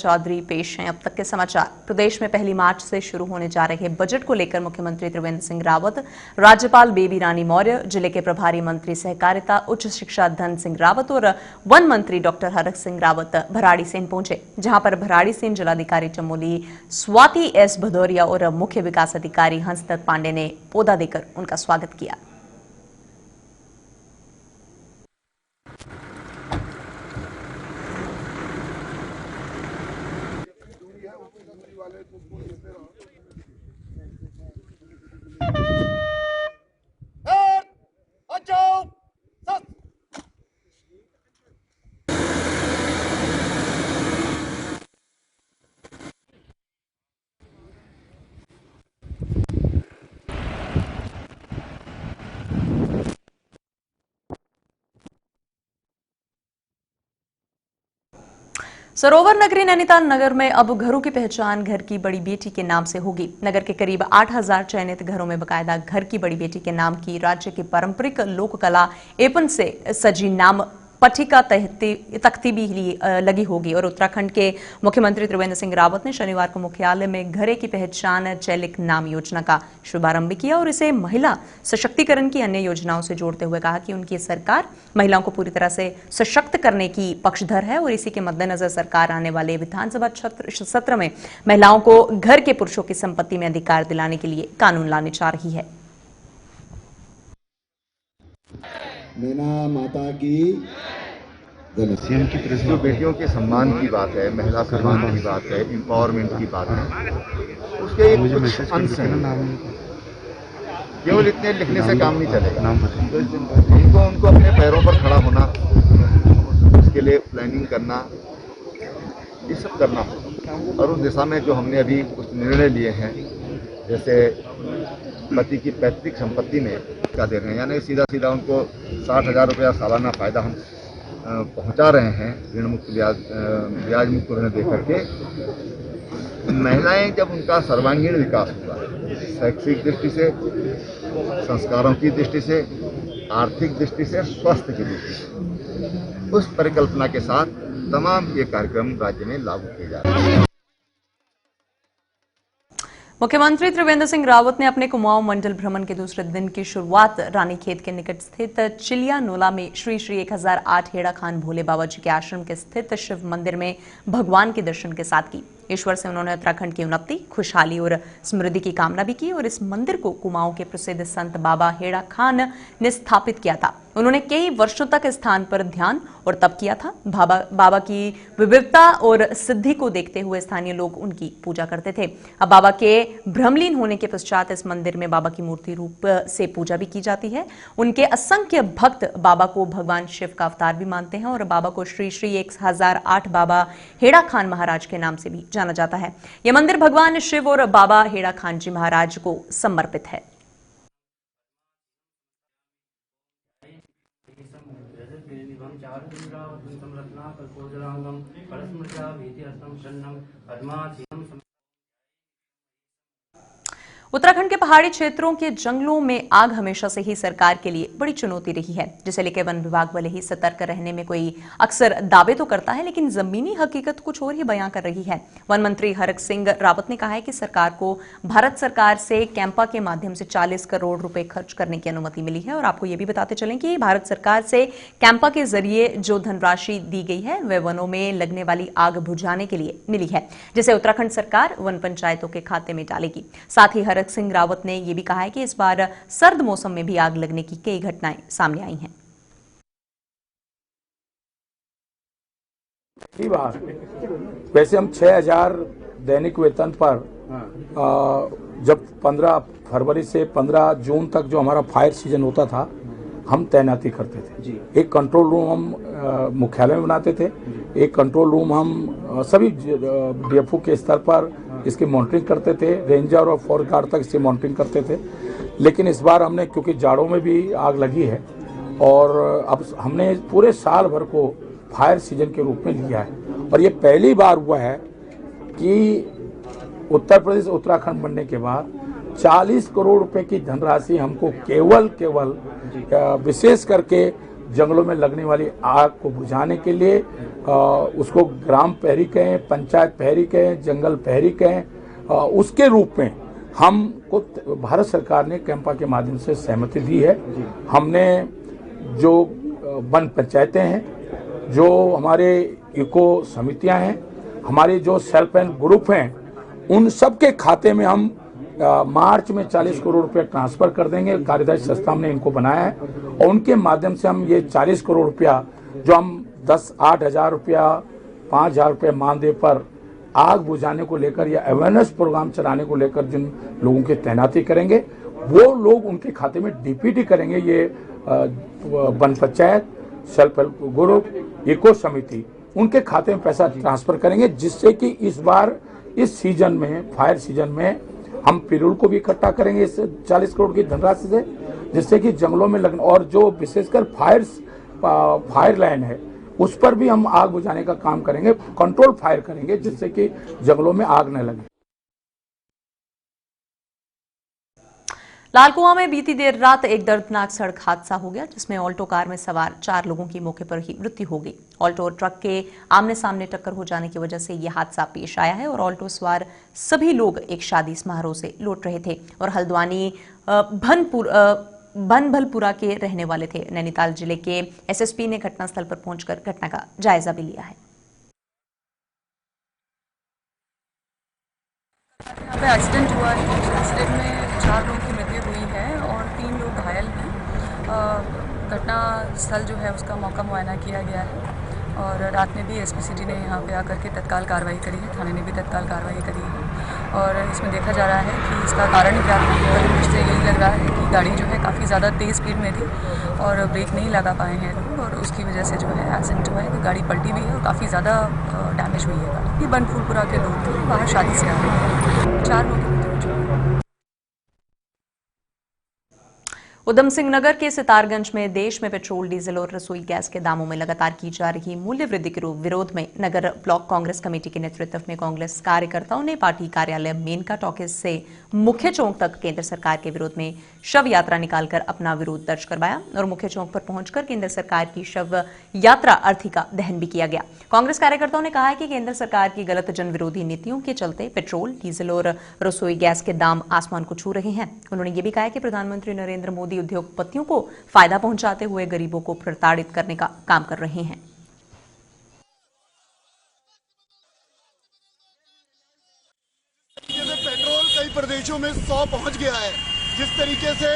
चौधरी पेश हैं अब तक के समाचार। प्रदेश में 1 मार्च से शुरू होने जा रहे बजट को लेकर मुख्यमंत्री त्रिवेंद्र सिंह रावत, राज्यपाल बेबी रानी मौर्य, जिले के प्रभारी मंत्री सहकारिता, उच्च शिक्षा धन सिंह रावत और वन मंत्री डॉक्टर हरक सिंह रावत भराड़ीसेन पहुंचे, जहां पर भराड़ीसेन जिलाधिकारी चमोली स्वाति एस भदौरिया और मुख्य विकास अधिकारी हंसदत्त पांडे ने पौधा देकर उनका स्वागत किया। सरोवर नगरी नैनीताल नगर में अब घरों की पहचान घर की बड़ी बेटी के नाम से होगी। नगर के करीब 8000 चयनित घरों में बकायदा घर की बड़ी बेटी के नाम की राज्य की पारंपरिक लोक कला एपन से सजी नाम पट्टिका तख्ती भी लगी होगी। और उत्तराखंड के मुख्यमंत्री त्रिवेंद्र सिंह रावत ने शनिवार को मुख्यालय में घरे की पहचान चैलिक नाम योजना का शुभारंभ भी किया और इसे महिला सशक्तिकरण की अन्य योजनाओं से जोड़ते हुए कहा कि उनकी सरकार महिलाओं को पूरी तरह से सशक्त करने की पक्षधर है और इसी के मद्देनजर सरकार आने वाले विधानसभा सत्र में महिलाओं को घर के पुरुषों की संपत्ति में अधिकार दिलाने के लिए कानून लाने जा रही है। नैना माता की सीएम की तरफ से बेटियों के सम्मान की बात है, महिला सम्मान की बात है, एम्पावरमेंट की बात है, उसके कुछ अंश हैं। केवल इतने लिखने से काम नहीं चलेगा, उनको अपने पैरों पर खड़ा होना, उसके लिए प्लानिंग करना, ये सब करना होगा। और उस दिशा में जो हमने अभी कुछ निर्णय लिए हैं, जैसे पति की पैतृक संपत्ति में क्या दे रहे हैं, यानी सीधा सीधा उनको 60,000 रुपया सालाना फायदा हम पहुंचा रहे हैं, ऋण मुक्त ब्याज मुक्त ऋण दे करके। महिलाएं जब उनका सर्वांगीण विकास होगा, शैक्षिक दृष्टि से, संस्कारों की दृष्टि से, आर्थिक दृष्टि से, स्वास्थ्य की दृष्टि से, उस परिकल्पना के साथ तमाम ये कार्यक्रम राज्य में लागू किए जा रहे हैं। मुख्यमंत्री त्रिवेंद्र सिंह रावत ने अपने कुमाऊं मंडल भ्रमण के दूसरे दिन की शुरुआत रानीखेत के निकट स्थित चिलिया नोला में श्री 1008 हेड़ा खान भोले बाबा जी के आश्रम के स्थित शिव मंदिर में भगवान के दर्शन के साथ की। ईश्वर से उन्होंने उत्तराखंड की उन्नति, खुशहाली और समृद्धि की कामना भी की और इस मंदिर को कुमाऊं के प्रसिद्ध संत बाबा हेड़ा खान ने स्थापित किया था। उन्होंने कई वर्षों तक इस स्थान पर ध्यान और तप किया था। बाबा की विविधता और सिद्धि को देखते हुए स्थानीय लोग उनकी पूजा करते थे। अब बाबा के भ्रमलीन होने के पश्चात इस मंदिर में बाबा की मूर्ति रूप से पूजा भी की जाती है। उनके असंख्य भक्त बाबा को भगवान शिव का अवतार भी मानते हैं और बाबा को श्री 1008 बाबा हेड़ा खान महाराज के नाम से भी जाना जाता है। यह मंदिर भगवान शिव और बाबा हेड़ा खान जी महाराज को समर्पित है। उत्तराखंड के पहाड़ी क्षेत्रों के जंगलों में आग हमेशा से ही सरकार के लिए बड़ी चुनौती रही है, जिसे लेकर वन विभाग भले ही सतर्क रहने में कोई अक्सर दावे तो करता है, लेकिन जमीनी हकीकत कुछ और ही बयां कर रही है। वन मंत्री हरक सिंह रावत ने कहा है कि सरकार को भारत सरकार से कैंपा के माध्यम से 40 करोड़ रुपए खर्च करने की अनुमति मिली है। और आपको ये भी बताते चलें कि भारत सरकार से कैंपा के जरिए जो धनराशि दी गई है वह वनों में लगने वाली आग बुझाने के लिए मिली है, जिसे उत्तराखंड सरकार वन पंचायतों के खाते में डालेगी। साथ ही हरक सिंह रावत ने यह भी कहा है कि इस बार सर्द मौसम में भी आग लगने की कई घटनाएं सामने आई हैं। वैसे हम 6000 दैनिक वेतन पर जब 15 फरवरी से 15 जून तक जो हमारा फायर सीजन होता था, हम तैनाती करते थे। एक कंट्रोल रूम हम मुख्यालय में बनाते थे, एक कंट्रोल रूम हम सभी डीएफओ के स्तर पर इसकी मॉनिटरिंग करते थे, रेंजर और फॉरेस्ट गार्ड तक इसकी मॉनिटरिंग करते थे। लेकिन इस बार हमने, क्योंकि जाड़ों में भी आग लगी है और अब हमने पूरे साल भर को फायर सीजन के रूप में लिया है। और ये पहली बार हुआ है कि उत्तर प्रदेश उत्तराखंड बनने के बाद 40 करोड़ रुपए की धनराशि हमको केवल विशेष करके जंगलों में लगने वाली आग को बुझाने के लिए उसको ग्राम प्रहरी कहें, पंचायत प्रहरी कहें, जंगल प्रहरी कहें, उसके रूप में हमको भारत सरकार ने कैंपा के माध्यम से सहमति दी है। हमने जो वन पंचायतें हैं, जो हमारे इको समितियां हैं, हमारे जो सेल्फ हेल्प ग्रुप हैं, उन सब के खाते में हम मार्च में 40 करोड़ रुपया ट्रांसफर कर देंगे। कार्यदायी संस्था ने इनको बनाया है और उनके माध्यम से हम ये 40 करोड़ रुपया जो हम 8,000 रुपया 5,000 रुपये मानदेय पर आग बुझाने को लेकर या अवेयरनेस प्रोग्राम चलाने को लेकर जिन लोगों की तैनाती करेंगे, वो लोग उनके खाते में डीपीटी करेंगे। ये वन panchayat, self help group, eco समिति, उनके खाते में पैसा ट्रांसफर करेंगे, जिससे कि इस बार इस सीजन में, फायर सीजन में, हम पिरूल को भी इकट्ठा करेंगे इस 40 करोड़ की धनराशि से, जिससे कि जंगलों में लगने और जो विशेषकर फायर लाइन है उस पर भी हम आग बुझाने का काम करेंगे, कंट्रोल फायर करेंगे, जिससे कि जंगलों में आग न लगे। लालकुआं में बीती देर रात एक दर्दनाक सड़क हादसा हो गया, जिसमें ऑल्टो कार में सवार 4 लोगों की मौके पर ही मृत्यु हो गई। ऑल्टो और ट्रक के आमने सामने टक्कर हो जाने की वजह से यह हादसा पेश आया है और ऑल्टो सवार सभी लोग एक शादी समारोह से लौट रहे थे और हल्द्वानी बनभलपुरा के रहने वाले थे। नैनीताल जिले के एसएसपी ने घटनास्थल पर पहुंचकर घटना का जायजा भी लिया है। यहाँ पे एक्सीडेंट हुआ है। एक्सीडेंट में 4 लोगों की मृत्यु हुई है और 3 लोग घायल हैं। घटना स्थल जो है उसका मौका मुआयना किया गया है और रात में भी एसपीसीटी ने यहाँ पे आकर के तत्काल कार्रवाई करी है, थाने ने भी तत्काल कार्रवाई करी है और इसमें देखा जा रहा है कि इसका कारण क्या है। मुझसे यही लग रहा है कि गाड़ी जो है काफ़ी ज़्यादा तेज़ स्पीड में थी और ब्रेक नहीं लगा पाए हैं लोग और उसकी वजह से जो है एक्सीडेंट हुआ है। गाड़ी पलटी भी है और काफ़ी ज़्यादा डैमेज हुई है गाड़ी। ये बनफूलपुरा के लोग थे, बाहर शादी से आ रहे हैं। 4 लोग उधम सिंह नगर के सितारगंज में देश में पेट्रोल, डीजल और रसोई गैस के दामों में लगातार की जा रही मूल्य वृद्धि के विरोध में नगर ब्लॉक कांग्रेस कमेटी के नेतृत्व में कांग्रेस कार्यकर्ताओं ने पार्टी कार्यालय मेनका टॉकीज से मुख्य चौक तक केंद्र सरकार के विरोध में शव यात्रा निकालकर अपना विरोध दर्ज करवाया और मुख्य चौक पर पहुंचकर केंद्र सरकार की शव यात्रा अर्थी का दहन भी किया गया। कांग्रेस कार्यकर्ताओं ने कहा है कि केंद्र सरकार की गलत जन विरोधी नीतियों के चलते पेट्रोल, डीजल और रसोई गैस के दाम आसमान को छू रहे हैं। उन्होंने ये भी कहा है कि प्रधानमंत्री नरेंद्र मोदी उद्योगपतियों को फायदा पहुंचाते हुए गरीबों को प्रताड़ित करने का काम कर रहे हैं। पेट्रोल कई प्रदेशों में 100 पहुंच गया है। जिस तरीके से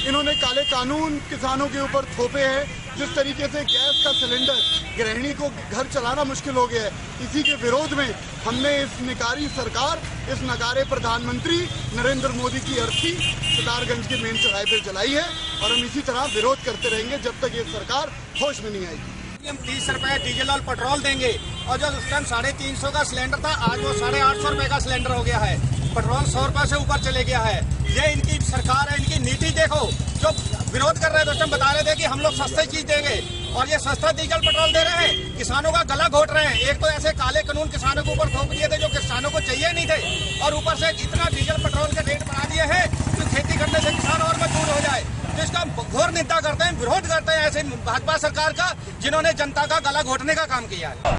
इन्होंने काले कानून किसानों के ऊपर थोपे हैं, जिस तरीके से गैस का सिलेंडर गृहिणी को घर चलाना मुश्किल हो गया है, इसी के विरोध में हमने इस निकारी सरकार, इस नकारे प्रधानमंत्री नरेंद्र मोदी की अर्थी सितारगंज के मेन चौराहे पर जलाई है और हम इसी तरह विरोध करते रहेंगे जब तक ये सरकार होश में नहीं आएगी। हम 30 रुपए डीजल और पेट्रोल देंगे और जो उस टाइम 350 का सिलेंडर था, आज वो 850 रुपए का सिलेंडर हो गया है। पेट्रोल 100 रुपए से ऊपर चले गया है। ये इनकी सरकार है, इनकी नीति देखो। जो विरोध कर रहे थे उस टाइम बता रहे थे कि हम लोग सस्ती चीज देंगे और ये सस्ता डीजल पेट्रोल दे रहे हैं, किसानों का गला घोट रहे हैं। एक तो ऐसे काले कानून किसानों के ऊपर थोप दिए थे जो किसानों को चाहिए नहीं थे और ऊपर से इतना डीजल पेट्रोल के रेट बढ़ा दिए हैं कि खेती करने से किसान और मजबूर हो जाए। जिसका घोर निंदा करते हैं, विरोध करते हैं ऐसे भाजपा सरकार का, जिन्होंने जनता का गला घोटने का काम किया है।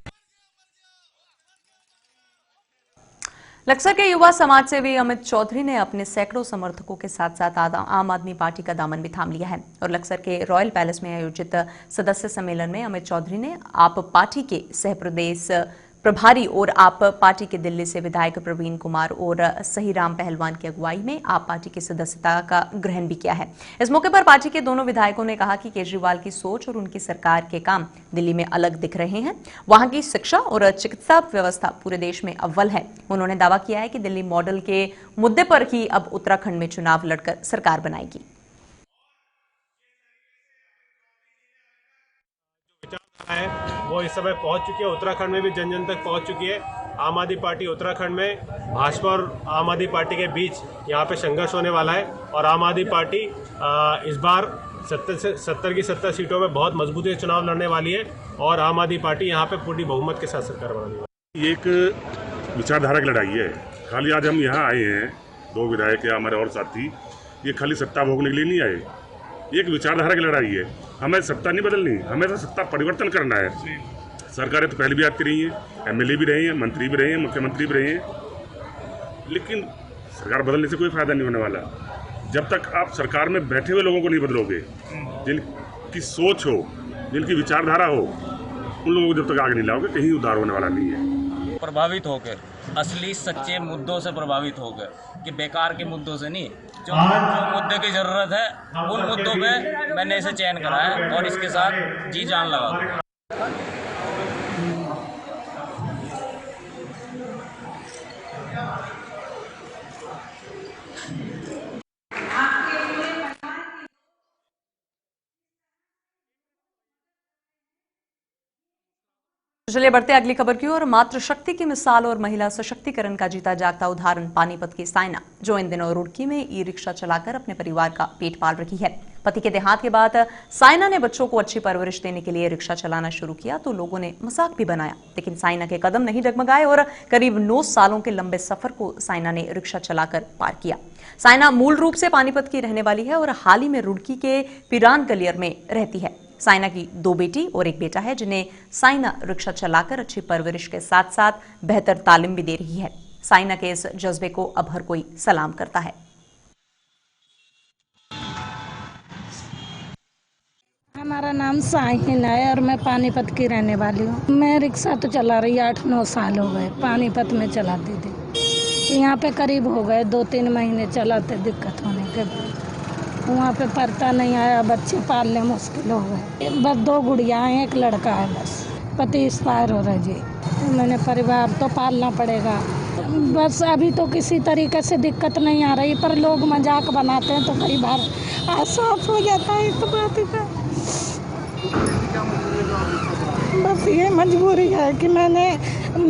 लक्सर के युवा समाज सेवी अमित चौधरी ने अपने सैकड़ों समर्थकों के साथ साथ आम आदमी पार्टी का दामन भी थाम लिया है और लक्सर के रॉयल पैलेस में आयोजित सदस्य सम्मेलन में अमित चौधरी ने आप पार्टी के सह प्रदेश प्रभारी और आप पार्टी के दिल्ली से विधायक प्रवीण कुमार और सहीराम पहलवान की अगुवाई में आप पार्टी की सदस्यता का ग्रहण भी किया है। इस मौके पर पार्टी के दोनों विधायकों ने कहा कि केजरीवाल की सोच और उनकी सरकार के काम दिल्ली में अलग दिख रहे हैं। वहां की शिक्षा और चिकित्सा व्यवस्था पूरे देश में अव्वल है। उन्होंने दावा किया है कि दिल्ली मॉडल के मुद्दे पर ही अब उत्तराखंड में चुनाव लड़कर सरकार बनाएगी। है वो इस समय पहुंच चुकी है, उत्तराखंड में भी जन जन तक पहुंच चुकी है। आम आदमी पार्टी उत्तराखंड में भाजपा और आम आदमी पार्टी के बीच यहाँ पे संघर्ष होने वाला है और आम आदमी पार्टी इस बार 70 की 70 सीटों में बहुत मजबूती से चुनाव लड़ने वाली है और आम आदमी पार्टी यहाँ पे पूरी बहुमत के साथ सरकार बनाने वाली है। ये एक विचारधारा की लड़ाई है। खाली आज हम यहाँ आए हैं, 2 विधायक या हमारे और साथी, ये खाली सत्ता भोगने के लिए नहीं आए। ये एक विचारधारा की लड़ाई है। हमें सत्ता नहीं बदलनी, हमें तो सत्ता परिवर्तन करना है। सरकारें तो पहले भी आती रही हैं, एमएलए भी रहे हैं, मंत्री भी रहे हैं, मुख्यमंत्री भी रहे हैं, लेकिन सरकार बदलने से कोई फायदा नहीं होने वाला जब तक आप सरकार में बैठे हुए लोगों को नहीं बदलोगे। जिनकी सोच हो, जिनकी विचारधारा हो, उन लोगों को जब तक आगे नहीं लाओगे कहीं उद्धार होने वाला नहीं है। प्रभावित होकर, असली सच्चे मुद्दों से प्रभावित होकर, कि बेकार के मुद्दों से नहीं, जो मुद्दे की ज़रूरत है उन मुद्दों पे मैंने इसे चयन करा है और इसके साथ जी जान लगा दूँ। चलिए बढ़ते अगली खबर की ओर। मातृशक्ति की मिसाल और महिला सशक्तिकरण का जीता जागता उदाहरण पानीपत की साइना, जो इन दिनों रुड़की में ई रिक्शा चलाकर अपने परिवार का पेट पाल रही है। पति के देहांत के बाद साइना ने बच्चों को अच्छी परवरिश देने के लिए रिक्शा चलाना शुरू किया तो लोगों ने मजाक भी बनाया, लेकिन साइना के कदम नहीं डगमगाए और करीब 9 सालों के लंबे सफर को साइना ने रिक्शा चलाकर पार किया। साइना मूल रूप से पानीपत की रहने वाली है और हाल ही में रुड़की के पिरान गलियर में रहती है। साइना की 2 बेटी और 1 बेटा है, जिन्हें साइना रिक्शा चलाकर अच्छी परवरिश के साथ साथ बेहतर तालीम भी दे रही है। साइना के इस जज्बे को अब हर कोई सलाम करता है। हमारा नाम साहिन है और मैं पानीपत की रहने वाली हूँ। मैं रिक्शा तो चला रही 8-9 साल हो गए, पानीपत में चलाती थी। यहाँ पे करीब हो गए 2-3 महीने चलाते दिक्कत होने के बाद। वहाँ पे पड़ता नहीं आया, बच्चे पालने मुश्किल हो गए। बस 2 गुड़िया हैं, 1 लड़का है बस। पति एक्सपायर हो रहा जी, मैंने परिवार तो पालना पड़ेगा। बस अभी तो किसी तरीके से दिक्कत नहीं आ रही, पर लोग मजाक बनाते हैं तो कई बार साफ हो जाता है। तो बात है, बस ये मजबूरी है कि मैंने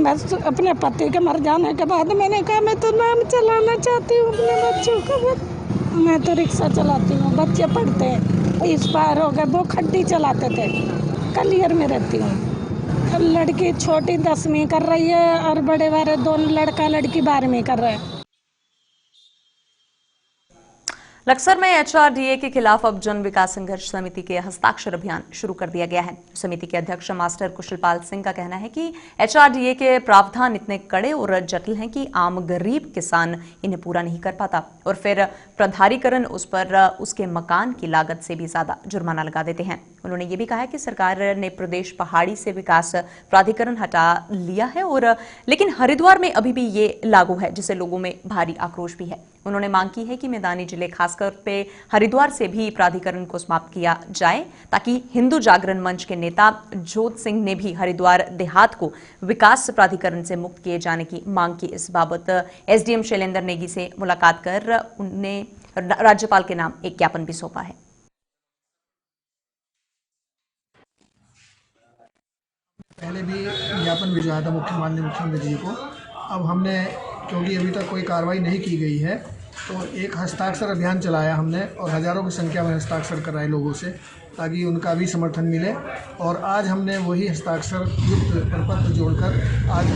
बस अपने पति के मर जाने के बाद मैंने कहा मैं तो नाम चलाना चाहती हूँ अपने बच्चों का। मैं तो रिक्शा चलाती हूँ, बच्चे पढ़ते हैं, एक्सपायर हो गए, वो खड्डी चलाते थे। कलियर में रहती हूँ। लड़की छोटी 10वीं कर रही है और बड़े वाले 2 लड़का लड़की 12वीं कर रहे हैं। लक्सर में एचआरडीए के खिलाफ अब जन विकास संघर्ष समिति के हस्ताक्षर अभियान शुरू कर दिया गया है। समिति के अध्यक्ष मास्टर कुशलपाल सिंह का कहना है कि एचआरडीए के प्रावधान इतने कड़े और जटिल हैं कि आम गरीब किसान इन्हें पूरा नहीं कर पाता और फिर प्राधिकरण उस पर उसके मकान की लागत से भी ज्यादा जुर्माना लगा देते हैं। उन्होंने ये भी कहा है कि सरकार ने प्रदेश पहाड़ी से विकास प्राधिकरण हटा लिया है और लेकिन हरिद्वार में अभी भी ये लागू है, जिससे लोगों में भारी आक्रोश भी है। उन्होंने मांग की है कि मैदानी जिले खासकर पे हरिद्वार से भी प्राधिकरण को समाप्त किया जाए, ताकि हिंदू जागरण मंच के नेता जोत सिंह ने भी हरिद्वार देहात को विकास प्राधिकरण से मुक्त किए जाने की मांग की। इस बाबत एसडीएम शैलेंद्र नेगी से मुलाकात कर उन्होंने राज्यपाल के नाम एक ज्ञापन भी सौंपा है। पहले भी ज्ञापन भिजवाया था माननीय मुख्यमंत्री जी को। अब हमने, क्योंकि अभी तक कोई कार्रवाई नहीं की गई है, तो एक हस्ताक्षर अभियान चलाया हमने और हज़ारों की संख्या में हस्ताक्षर कराए लोगों से, ताकि उनका भी समर्थन मिले। और आज हमने वही हस्ताक्षर युक्त प्रपत्र जोड़कर आज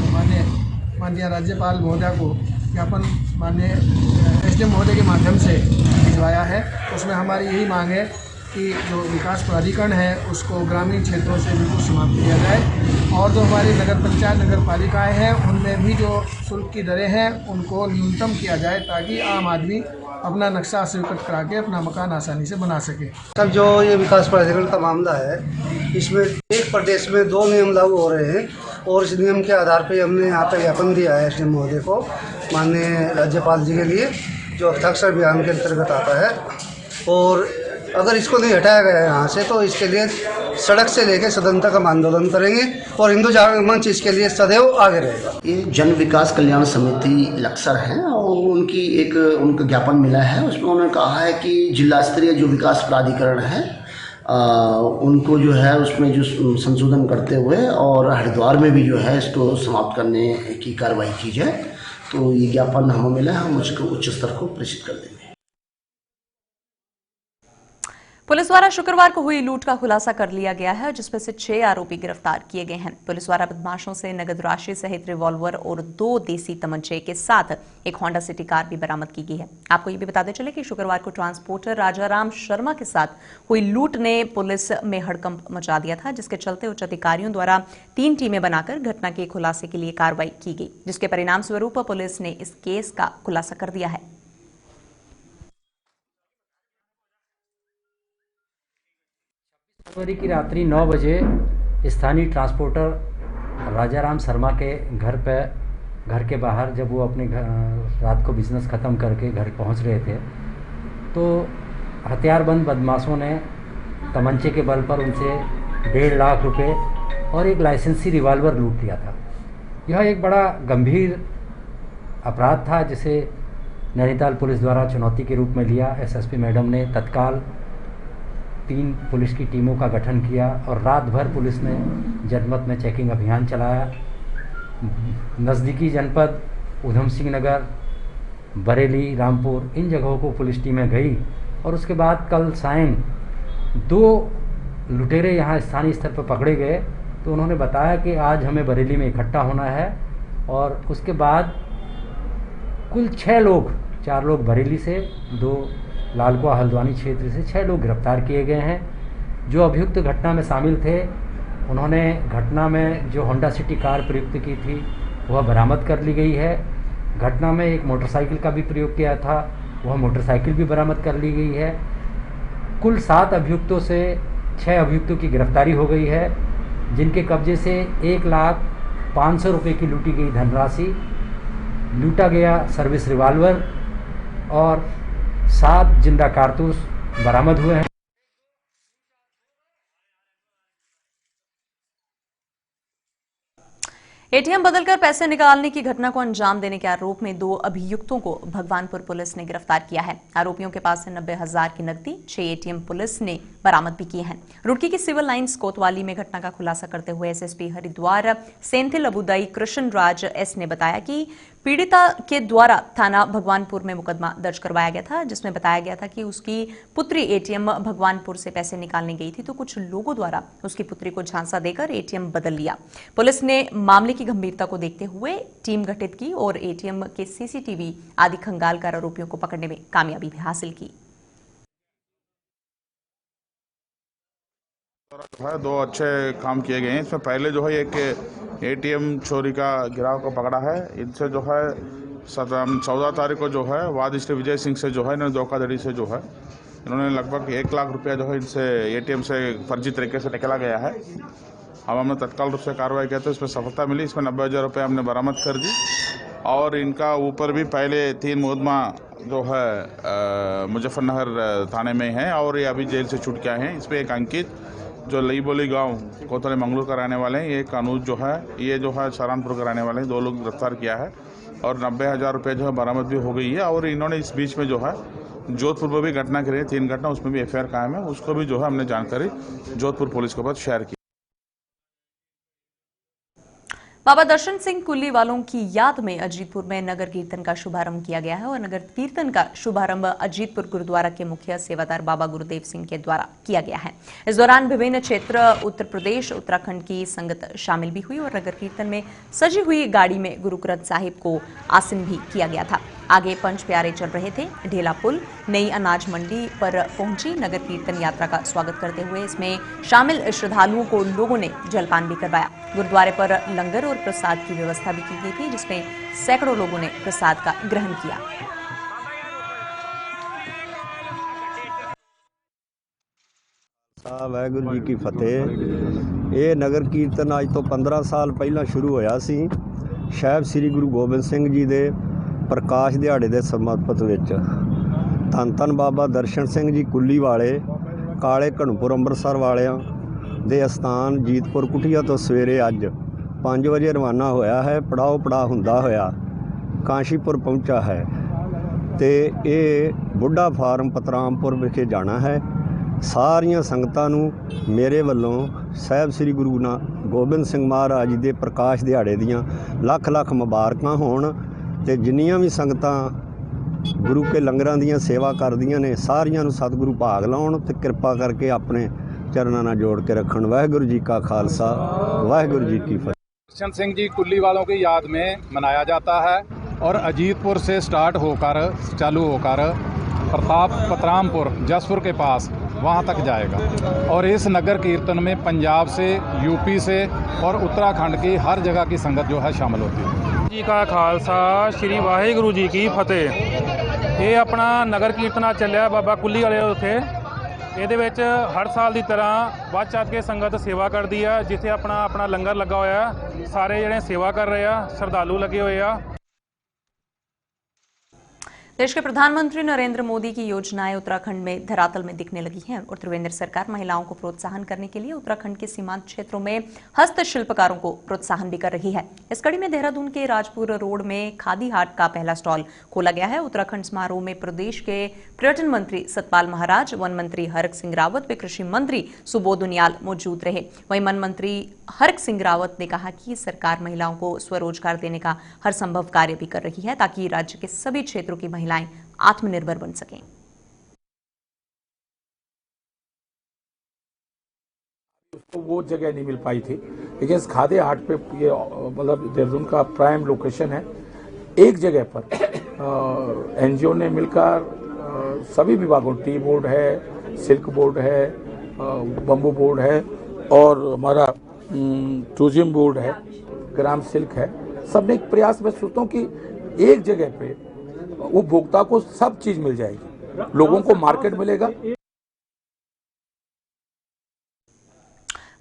माननीय राज्यपाल महोदया को ज्ञापन माननीय एसडीएम महोदय के माध्यम से भिजवाया है। उसमें हमारी यही मांग है कि जो विकास प्राधिकरण है उसको ग्रामीण क्षेत्रों से बिल्कुल समाप्त किया जाए और जो हमारी नगर पंचायत नगर पालिकाएँ हैं उनमें भी जो शुल्क की दरें हैं उनको न्यूनतम किया जाए, ताकि आम आदमी अपना नक्शा स्वीकृत करा के अपना मकान आसानी से बना सके। तब जो ये विकास प्राधिकरण का मामला है, इसमें एक प्रदेश में 2 नियम लागू हो रहे हैं और इस नियम के आधार पर हमने यहाँ पर ज्ञापन दिया है एसडीएम महोदय को, माननीय राज्यपाल जी के लिए, जो हस्ताक्षर अभियान के अंतर्गत आता है। और अगर इसको नहीं हटाया गया यहाँ से तो इसके लिए सड़क से लेकर सदन तक हम आंदोलन करेंगे और हिंदू जागरण मंच इसके लिए सदैव आगे रहेगा। ये जन विकास कल्याण समिति लक्सर है और उनका ज्ञापन मिला है। उसमें उन्होंने कहा है कि जिला स्तरीय जो विकास प्राधिकरण है उनको जो है उसमें जो संशोधन करते हुए और हरिद्वार में भी जो है इसको समाप्त करने की कार्रवाई की जाए। तो ये ज्ञापन हमें मिला है, हम उसको उच्च स्तर को प्रेषित कर देंगे। पुलिस द्वारा शुक्रवार को हुई लूट का खुलासा कर लिया गया है, जिसमें से 6 आरोपी गिरफ्तार किए गए हैं। पुलिस द्वारा बदमाशों से नगद राशि सहित रिवॉल्वर और 2 देसी तमंचे के साथ एक होंडा सिटी कार भी बरामद की गई है। आपको ये भी बताते चले कि शुक्रवार को ट्रांसपोर्टर राजाराम शर्मा के साथ हुई लूट ने पुलिस में हड़कंप मचा दिया था, जिसके चलते उच्च अधिकारियों द्वारा 3 टीमें बनाकर घटना के खुलासे के लिए कार्रवाई की गई, जिसके परिणाम स्वरूप पुलिस ने इस केस का खुलासा कर दिया है। फरवरी की रात्रि 9 बजे स्थानीय ट्रांसपोर्टर राजाराम शर्मा के घर के बाहर जब वो अपने रात को बिजनेस ख़त्म करके घर पहुंच रहे थे, तो हथियारबंद बदमाशों ने तमंचे के बल पर उनसे 1.5 लाख रुपए और एक लाइसेंसी रिवॉल्वर लूट लिया था। यह एक बड़ा गंभीर अपराध था, जिसे नैनीताल पुलिस द्वारा चुनौती के रूप में लिया। एसएसपी मैडम ने तत्काल 3 पुलिस की टीमों का गठन किया और रात भर पुलिस ने जनपद में चेकिंग अभियान चलाया। नज़दीकी जनपद उधम सिंह नगर, बरेली, रामपुर, इन जगहों को पुलिस टीमें गई और उसके बाद कल सायं 2 लुटेरे यहाँ स्थानीय स्तर पर पकड़े गए। तो उन्होंने बताया कि आज हमें बरेली में इकट्ठा होना है, और उसके बाद कुल 6 लोग, 4 लोग बरेली से, 2 लालकुआ हल्द्वानी क्षेत्र से 6 लोग गिरफ्तार किए गए हैं। जो अभियुक्त घटना में शामिल थे, उन्होंने घटना में जो होंडा सिटी कार प्रयुक्त की थी वह बरामद कर ली गई है। घटना में एक मोटरसाइकिल का भी प्रयोग किया था, वह मोटरसाइकिल भी बरामद कर ली गई है। कुल 7 अभियुक्तों से 6 अभियुक्तों की गिरफ्तारी हो गई है, जिनके कब्जे से 1,05,000 रुपये की लूटी गई धनराशि, लूटा गया सर्विस रिवॉल्वर और 7 जिंदा कारतूस बरामद हुए हैं। एटीएम बदलकर पैसे निकालने की घटना को अंजाम देने के आरोप में 2 अभियुक्तों को भगवानपुर पुलिस ने गिरफ्तार किया है। आरोपियों के पास से 90,000 की नकदी, 6 एटीएम पुलिस ने बरामद भी किए हैं। रुड़की की सिविल लाइंस कोतवाली में घटना का खुलासा करते हुए एसएसपी हरिद्वार सेंथिल अबुदाई कृष्ण राज एस ने बताया कि पीड़िता के द्वारा थाना भगवानपुर में मुकदमा दर्ज करवाया गया था, जिसमें बताया गया था कि उसकी पुत्री एटीएम भगवानपुर से पैसे निकालने गई थी, तो कुछ लोगों द्वारा उसकी पुत्री को झांसा देकर एटीएम बदल लिया। पुलिस ने मामले की गंभीरता को देखते हुए टीम गठित की और एटीएम के सीसीटीवी आदि खंगालकर आरोपियों को पकड़ने में कामयाबी भी हासिल की। है 2 अच्छे काम किए गए हैं। इसमें पहले जो है एक एटीएम चोरी का गिराव को पकड़ा है। इनसे जो है 14 तारीख को जो है वाद श्री विजय सिंह से जो है इन्होंने धोखाधड़ी से जो है इन्होंने लगभग 1 लाख रुपया जो है इनसे एटीएम से फर्जी तरीके से निकला गया है। अब हमने तत्काल रूप से कार्रवाई किया तो इसमें सफलता मिली। इसमें 90,000 रुपये हमने बरामद कर दी और इनका ऊपर भी पहले 3 मुकदमा जो है मुजफ्फरनगर थाने में है और ये अभी जेल से छूट के आए हैं। इसमें एक अंकित जो लई बोली गांव कोतवाली मंगलूर का रहने वाले हैं, ये कानून जो है ये जो है सहारनपुर का रहने वाले हैं, 2 लोग गिरफ्तार किया है और 90,000 रुपये जो है बरामद भी हो गई है। और इन्होंने इस बीच में जो है जोधपुर में भी घटना करी है, 3 घटना, उसमें भी एफआईआर कायम है। उसको भी जो है हमने जानकारी जोधपुर पुलिस के पास शेयर की। बाबा दर्शन सिंह कुल्ली वालों की याद में अजीतपुर में नगर कीर्तन का शुभारंभ किया गया है और नगर कीर्तन का शुभारंभ अजीतपुर गुरुद्वारा के मुखिया सेवादार बाबा गुरुदेव सिंह के द्वारा किया गया है। इस दौरान विभिन्न क्षेत्र उत्तर प्रदेश, उत्तराखंड की संगत शामिल भी हुई और नगर कीर्तन में सजी हुई गाड़ी में गुरु ग्रंथ साहिब को आसीन भी किया गया था। आगे पंच प्यारे चल रहे थे। ढेला पुल नई अनाज मंडी पर पहुंची नगर कीर्तन यात्रा का स्वागत करते हुए इसमें शामिल श्रद्धालुओं को लोगों ने जलपान भी करवाया। गुरुद्वारे पर लंगर और प्रसाद की व्यवस्था भी की गई थी, जिसमें सैकड़ों लोगों ने प्रसाद का ग्रहण किया। वाहिगुरू जी की फतेह। ये नगर कीर्तन आज तो 15 साल पहला शुरू होया सी। साहिब श्री गुरु गोबिंद सिंह जी दे प्रकाश दिहाड़े दे समर्पित विच धन धन बाबा दर्शन सिंह जी कुल्ली वाले काले घणपुर अंमृतसर वालियां दे अस्थान जीतपुर कुटिया तो सवेरे अज 5 वजे रवाना होया है। पड़ाओ पड़ा हुंदा होया काशीपुर पहुंचा है ते ये बुढ़ा फार्म पतरामपुर विखे जाना है। सारियां संगतां नूं मेरे वल्लों साहिब श्री गुरु गोबिंद सिंह महाराज जी दे प्रकाश दिहाड़े दियां लख लख मुबारकां होण ते जिन्नियां भी संगतां ਗੁਰੂ ਕੇ ਲੰਗਰਾਂ ਦੀਆਂ ਸੇਵਾ ਕਰਦੀਆਂ ਨੇ। ਸਾਰੀਆਂ ਨੂੰ ਸਤਿਗੁਰੂ ਭਾਗ ਲਾਉਣ ਤੇ ਕਿਰਪਾ ਕਰਕੇ ਆਪਣੇ ਚਰਨਾਂ ਨਾਲ जोड़ के रखन। वाहिगुरु जी का खालसा, वाहिगुरु जी की फतेह। कृष्ण सिंह जी कुल्ली वालों की याद में मनाया जाता है और अजीतपुर से स्टार्ट होकर चालू होकर प्रताप पतरामपुर जसपुर के पास वहाँ तक जाएगा। और इस नगर कीर्तन में पंजाब से, यूपी से और उत्तराखंड की हर जगह की संगत जो है शामिल होती है। जी का खालसा, श्री वाहिगुरु जी की फतेह। ये अपना नगर कीर्तन ਚੱਲਿਆ बाबा कुल्ली वाले ਉੱਥੇ। ਇਹਦੇ ਵਿੱਚ ਹਰ ਸਾਲ ਦੀ ਤਰ੍ਹਾਂ ਵੱਧ ਚੜ੍ਹ ਕੇ ਸੰਗਤ ਸੇਵਾ ਕਰਦੀ ਆ। ਜਿੱਥੇ ਆਪਣਾ ਲੰਗਰ ਲੱਗਾ ਹੋਇਆ, ਸਾਰੇ ਜਿਹੜੇ ਸੇਵਾ ਕਰ ਰਹੇ ਆ, ਸ਼ਰਧਾਲੂ ਲੱਗੇ ਹੋਏ ਆ। देश के प्रधानमंत्री नरेंद्र मोदी की योजनाएं उत्तराखंड में धरातल में दिखने लगी हैं और त्रिवेंद्र सरकार महिलाओं को प्रोत्साहन करने के लिए उत्तराखंड के सीमांत क्षेत्रों में हस्तशिल्पकारों को प्रोत्साहन भी कर रही है। इस कड़ी में देहरादून के राजपुर रोड में खादी हाट का पहला स्टॉल खोला गया है। उत्तराखंड समारोह में प्रदेश के पर्यटन मंत्री सतपाल महाराज, वन मंत्री हरक सिंह रावत व कृषि मंत्री सुबोध उनियाल मौजूद रहे। वहीं वन मंत्री हरक सिंह रावत ने कहा कि सरकार महिलाओं को स्वरोजगार देने का हर संभव कार्य भी कर रही है ताकि राज्य के सभी क्षेत्रों की महिलाएं आत्मनिर्भर बन सकें। उसको वो जगह नहीं मिल पाई थी, लेकिन इस खादी हाट पे ये मतलब देहरादून का प्राइम लोकेशन है। एक जगह पर एनजीओ ने मिलकर सभी विभागों, टी बोर्ड है, सिल्क बोर्ड है, बम्बू बोर्ड है और हमारा टूरिज्म बोर्ड है, ग्राम सिल्क है, सबने एक प्रयास। मैं सोचता हूँ कि एक जगह पे उपभोक्ता को सब चीज मिल जाएगी, लोगों को मार्केट मिलेगा।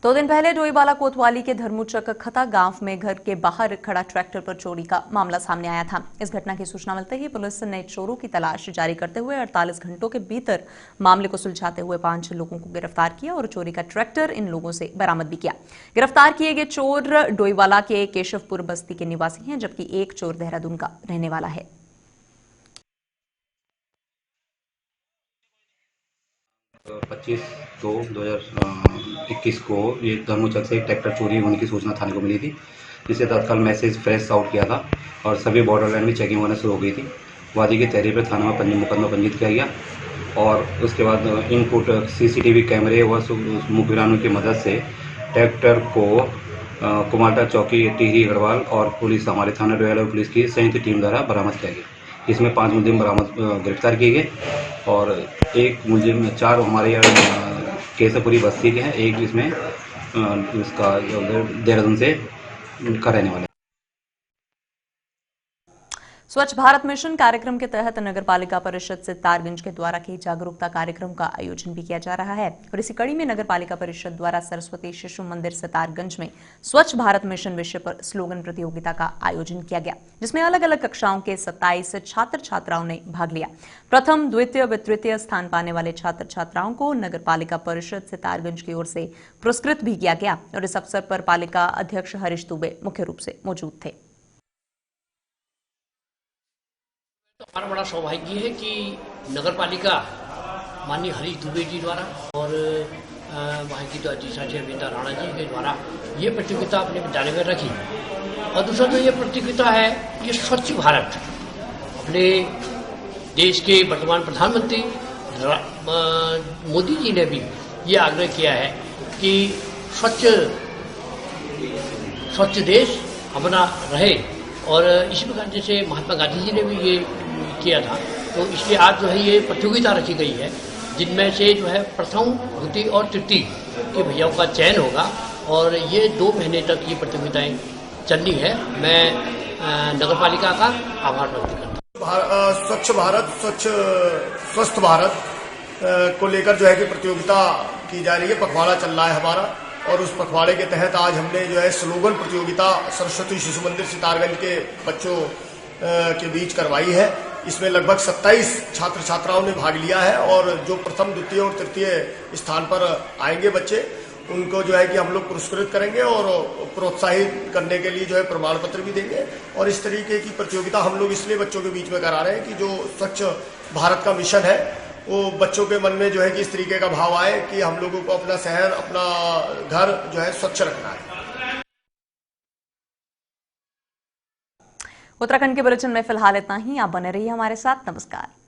2 दिन पहले डोईवाला कोतवाली के धर्मूचक खता गांव में घर के बाहर खड़ा ट्रैक्टर पर चोरी का मामला सामने आया था। इस घटना की सूचना मिलते ही पुलिस ने चोरों की तलाश जारी करते हुए 48 घंटों के भीतर मामले को सुलझाते हुए 5 लोगों को गिरफ्तार किया और चोरी का ट्रैक्टर इन लोगों से बरामद भी किया। गिरफ्तार किए गए चोर डोईवाला के केशवपुर बस्ती के निवासी हैं, जबकि एक चोर देहरादून का रहने वाला है। 25/2/2021 को ये धर्मूचक से एक ट्रैक्टर चोरी होने की सूचना थाने को मिली थी, जिससे तत्काल मैसेज फ्रेश आउट किया था और सभी बॉर्डर लाइन में चेकिंग होना शुरू हो गई थी। वादी की तहरीर पर थाना में मुकदमा पंजीकृत किया गया और उसके बाद इनपुट सीसीटीवी कैमरे व मुखबिरानों की मदद से ट्रैक्टर को कुमारटा चौकी टिहरी गढ़वाल और पुलिस, हमारे थाना डोईवाला पुलिस की संयुक्त टीम द्वारा बरामद किया गया। इसमें 5 मुलजिम गिरफ्तार किए गए और एक मुलजिम, 4 हमारे केशवपुरी बस्ती के हैं, एक इसमें इसका देहरादून से का रहने वाला है। स्वच्छ भारत मिशन कार्यक्रम के तहत नगर पालिका परिषद सितारगंज के द्वारा की जागरूकता कार्यक्रम का आयोजन भी किया जा रहा है और इसी कड़ी में नगर पालिका परिषद द्वारा सरस्वती शिशु मंदिर सितारगंज में स्वच्छ भारत मिशन विषय पर स्लोगन प्रतियोगिता का आयोजन किया गया, जिसमें अलग अलग कक्षाओं के 27 छात्र छात्राओं ने भाग लिया। प्रथम, द्वितीय व तृतीय स्थान पाने वाले छात्र छात्राओं को नगर पालिका परिषद सितारगंज की ओर से पुरस्कृत भी किया गया और इस अवसर पर पालिका अध्यक्ष हरीश दुबे मुख्य रूप से मौजूद थे। तो हमारा बड़ा सौभाग्य है कि नगर पालिका माननीय हरीश दुबे जी द्वारा और वहाँ की तो अध्यक्षा बेटा राणा जी के द्वारा ये प्रतियोगिता अपने विद्यालय में रखी। और दूसरा तो ये प्रतियोगिता है, ये स्वच्छ भारत। अपने देश के वर्तमान प्रधानमंत्री मोदी जी ने भी ये आग्रह किया है कि स्वच्छ देश अपना रहे और इसी प्रकार जैसे महात्मा गांधी जी ने भी ये किया था, तो इसलिए आज जो है ये प्रतियोगिता रखी गई है, जिनमें से जो है प्रथम, द्वितीय और तृतीय के भैयाओं का चयन होगा और ये 2 महीने तक ये प्रतियोगिताएं चलनी है। मैं नगर पालिका का आभार व्यक्त करता हूँ। स्वच्छ भारत, स्वस्थ भारत को लेकर जो है कि प्रतियोगिता की जा रही है। पखवाड़ा चल रहा है हमारा और उस पखवाड़े के तहत आज हमने जो है स्लोगन प्रतियोगिता सरस्वती शिशु मंदिर सितारगंज के बच्चों के बीच करवाई है। इसमें लगभग 27 छात्र छात्राओं ने भाग लिया है और जो प्रथम, द्वितीय और तृतीय स्थान पर आएंगे बच्चे, उनको जो है कि हम लोग पुरस्कृत करेंगे और प्रोत्साहित करने के लिए जो है प्रमाण पत्र भी देंगे। और इस तरीके की प्रतियोगिता हम लोग इसलिए बच्चों के बीच में करा रहे हैं कि जो स्वच्छ भारत का मिशन है वो बच्चों के मन में जो है कि इस तरीके का भाव आए कि हम लोगों को अपना शहर, अपना घर जो है स्वच्छ रखना है। उत्तराखंड के बुलेटिन में फिलहाल इतना ही। आप बने रहिए हमारे साथ। नमस्कार।